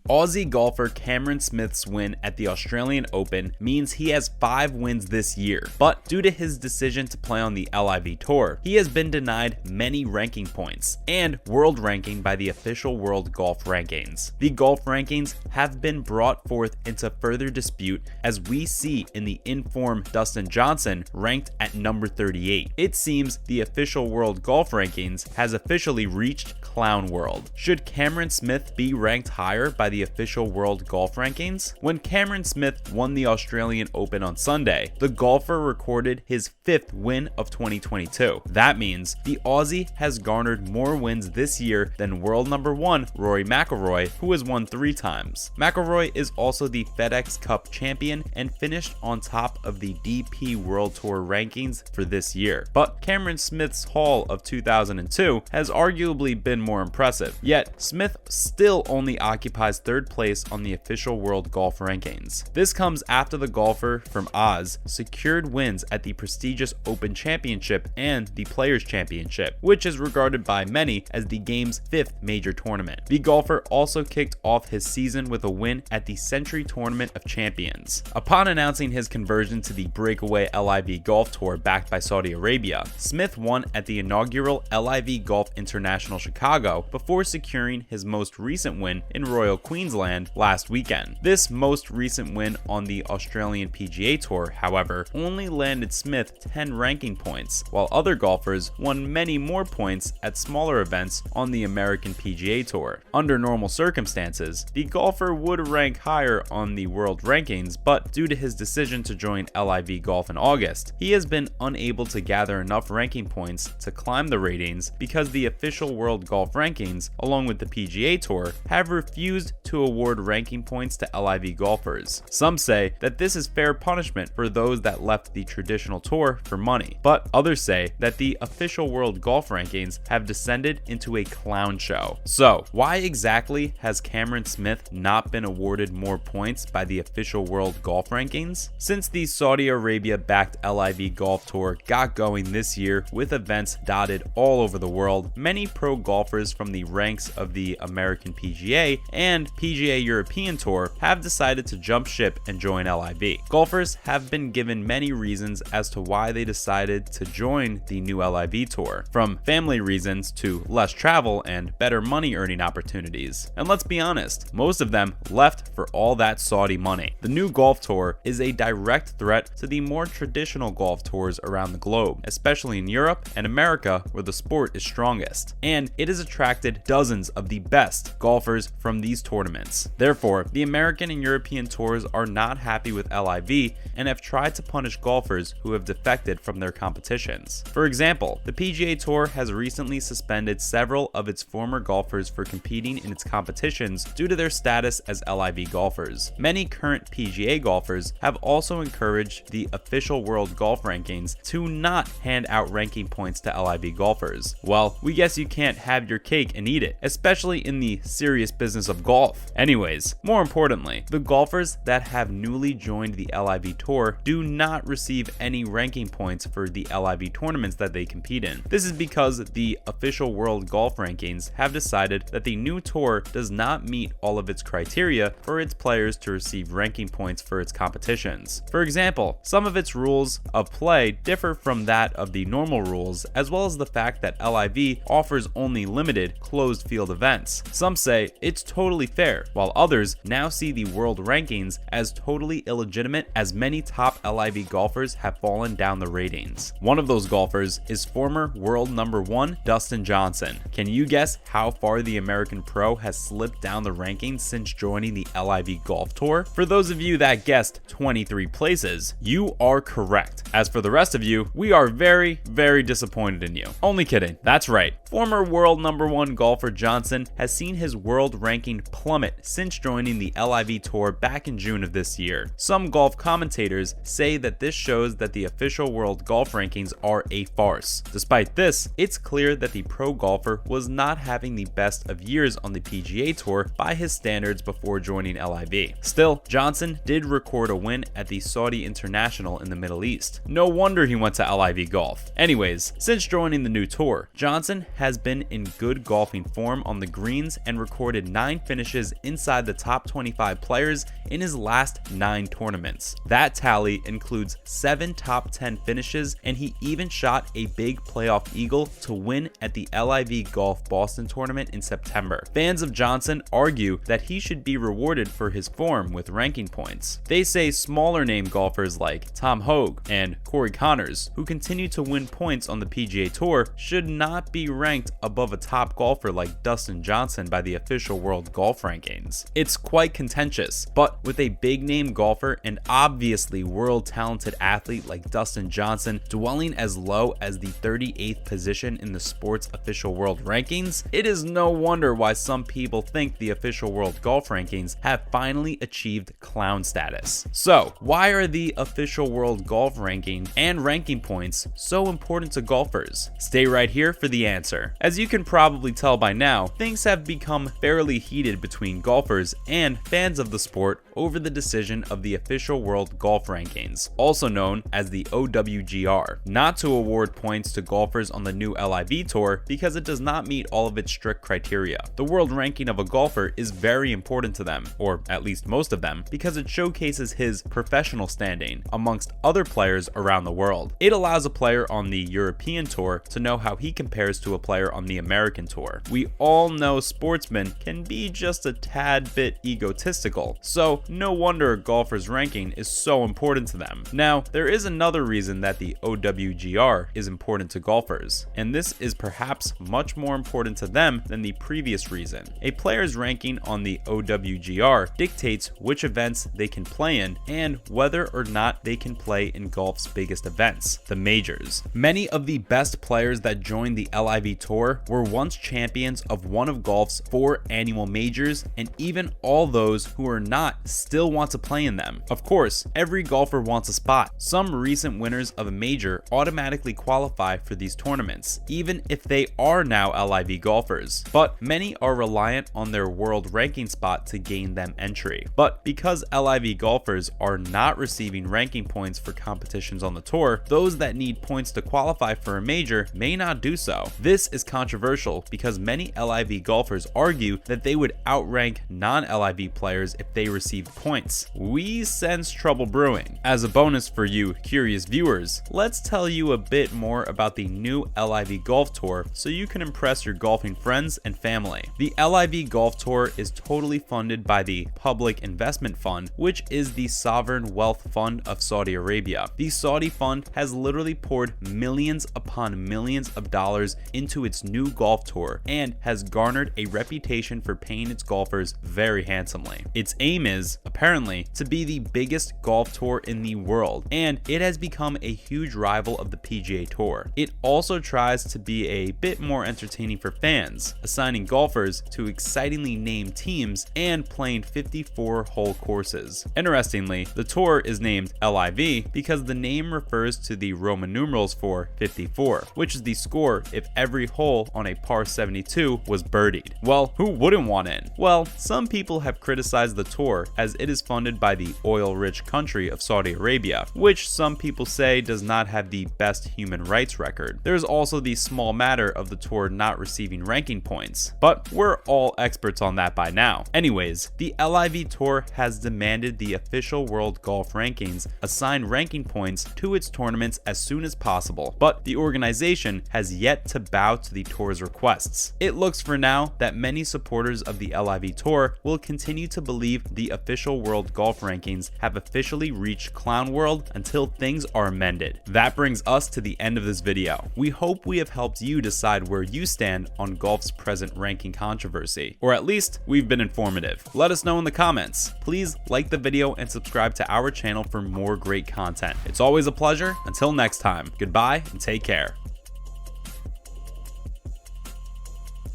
Aussie golfer Cameron Smith's win at the Australian Open means he has 5 wins this year, but due to his decision to play on the LIV Tour, he has been denied many ranking points and world ranking by the official World Golf Rankings. The golf rankings have been brought forth into further dispute, as we see in the informed Dustin Johnson ranked at number 38. It seems the official World Golf Rankings has officially reached Clown World. Should Cameron Smith be ranked higher by the official World Golf Rankings? When Cameron Smith won the Australian Open on Sunday, the golfer recorded his 5th win of 2022. That means the Aussie has garnered more wins this year than world number 1 Rory McIlroy, who has won 3 times. McIlroy is also the FedEx Cup champion and finished on top of the DP World Tour rankings for this year. But Cameron Smith's haul of 2002 has arguably been more impressive, yet Smith still only occupies 3rd place on the official World Golf Rankings. This comes after the golfer from Oz secured wins at the prestigious Open Championship and the Players Championship, which is regarded by many as the game's 5th major tournament. The golfer also kicked off his season with a win at the Century Tournament of Champions. Upon announcing his conversion to the breakaway LIV Golf Tour backed by Saudi Arabia, Smith won at the inaugural LIV Golf International Chicago before securing his most recent win in Royal Queensland last weekend. This most recent win on the Australian PGA Tour, however, only landed Smith 10 ranking points, while other golfers won many more points at smaller events on the American PGA Tour. Under normal circumstances, the golfer would rank higher on the world rankings, but due to his decision to join LIV Golf in August, he has been unable to gather enough ranking points to climb the ratings because the official World Golf Rankings, along with the PGA Tour, have refused to award ranking points to LIV golfers. Some say that this is fair punishment for those that left the traditional tour for money, but others say that the official World Golf Rankings have descended into a clown show. So, why exactly has Cameron Smith not been awarded more points by the official World Golf Rankings? Since the Saudi Arabia-backed LIV Golf Tour got going this year with events dotted all over the world, many pro golfers from the ranks of the American PGA and PGA European Tour have decided to jump ship and join LIV. Golfers have been given many reasons as to why they decided to join the new LIV Tour, from family reasons to less travel and better money earning opportunities. And let's be honest, most of them left for all that Saudi money. The new golf tour is a direct threat to the more traditional golf tours around the globe, especially in Europe and America where the sport is strongest, and it has attracted dozens of the best golfers from these tournaments. Therefore, the American and European tours are not happy with LIV and have tried to punish golfers who have defected from their competitions. For example, the PGA Tour has recently suspended several of its former golfers for competing in its competitions due to their status as LIV golfers. Many current PGA golfers have also encouraged the official World Golf Rankings to not hand out ranking points to LIV golfers. Well, we guess you can't have your cake and eat it, especially in the serious business of golf. Anyways, more importantly, the golfers that have newly joined the LIV Tour do not receive any ranking points for the LIV tournaments that they compete in. This is because the official World Golf Rankings have decided that the new tour does not meet all of its criteria for its players to receive ranking points for its competitions. For example, some of its rules of play differ from that of the normal rules, as well as the fact that LIV offers only limited closed field events. Some say it's totally fair, while others now see the world rankings as totally illegitimate, as many top LIV golfers have fallen down the ratings. One of those golfers is former world number 1 Dustin Johnson. Can you guess how far the American pro has slipped down the rankings since joining the LIV Golf Tour? For those of you that guessed 23 places, you are correct. As for the rest of you, we are very, very disappointed in you. Only kidding. That's right. Former world number 1 golfer Johnson has seen his world ranking plummet since joining the LIV Tour back in June of this year. Some golf commentators say that this shows that the official World Golf Rankings are a farce. Despite this, it's clear that the pro golfer was not having the best of years on the PGA Tour by his standards before joining LIV. Still, Johnson did record a win at the Saudi International in the Middle East. No wonder he went to LIV Golf. Anyways, since joining the new tour, Johnson has been in good golfing form on the greens and recorded 9 finishes finishes inside the top 25 players in his last 9 tournaments. That tally includes 7 top 10 finishes, and he even shot a big playoff eagle to win at the LIV Golf Boston tournament in September. Fans of Johnson argue that he should be rewarded for his form with ranking points. They say smaller name golfers like Tom Hoge and Corey Connors, who continue to win points on the PGA Tour, should not be ranked above a top golfer like Dustin Johnson by the official world golf rankings. It's quite contentious, but with a big name golfer and obviously world talented athlete like Dustin Johnson dwelling as low as the 38th position in the sport's official world rankings, it is no wonder why some people think the official world golf rankings have finally achieved clown status. So, why are the official world golf ranking and ranking points so important to golfers? Stay right here for the answer. As you can probably tell by now, things have become fairly heated between golfers and fans of the sport over the decision of the official world golf rankings, also known as the OWGR, not to award points to golfers on the new LIV tour because it does not meet all of its strict criteria. The world ranking of a golfer is very important to them, or at least most of them, because it showcases his professional standing amongst other players around the world. It allows a player on the European tour to know how he compares to a player on the American tour. We all know sportsmen can be just a tad bit egotistical, so no wonder a golfer's ranking is so important to them. Now, there is another reason that the OWGR is important to golfers, and this is perhaps much more important to them than the previous reason. A player's ranking on the OWGR dictates which events they can play in and whether or not they can play in golf's biggest events, the majors. Many of the best players that joined the LIV Tour were once champions of one of golf's 4 annual majors, and even all those who are not still want to play in them. Of course, every golfer wants a spot. Some recent winners of a major automatically qualify for these tournaments, even if they are now LIV golfers, but many are reliant on their world ranking spot to gain them entry. But because LIV golfers are not receiving ranking points for competitions on the tour, those that need points to qualify for a major may not do so. This is controversial because many LIV golfers argue that they would outrank non-LIV players if they received points. We sense trouble brewing. As a bonus for you curious viewers, let's tell you a bit more about the new LIV Golf Tour so you can impress your golfing friends and family. The LIV Golf Tour is totally funded by the Public Investment Fund, which is the sovereign wealth fund of Saudi Arabia. The Saudi fund has literally poured millions upon millions of dollars into its new golf tour and has garnered a reputation for paying its golfers very handsomely. Its aim is, apparently, to be the biggest golf tour in the world, and it has become a huge rival of the PGA Tour. It also tries to be a bit more entertaining for fans, assigning golfers to excitingly named teams and playing 54-hole courses. Interestingly, the tour is named LIV because the name refers to the Roman numerals for 54, which is the score if every hole on a par 72 was birdied. Well, who wouldn't want in? Well, some people have criticized the tour as it is funded by the oil-rich country of Saudi Arabia, which some people say does not have the best human rights record. There's also the small matter of the tour not receiving ranking points, but we're all experts on that by now. Anyways, the LIV Tour has demanded the official world golf rankings assign ranking points to its tournaments as soon as possible, but the organization has yet to bow to the tour's requests. It looks for now that many supporters of the LIV Tour will continue to believe the official world golf rankings have officially reached clown world until things are amended. That brings us to the end of this video. We hope we have helped you decide where you stand on golf's present ranking controversy, or at least we've been informative. Let us know in the comments. Please like the video and subscribe to our channel for more great content. It's always a pleasure. Until next time, goodbye and take care.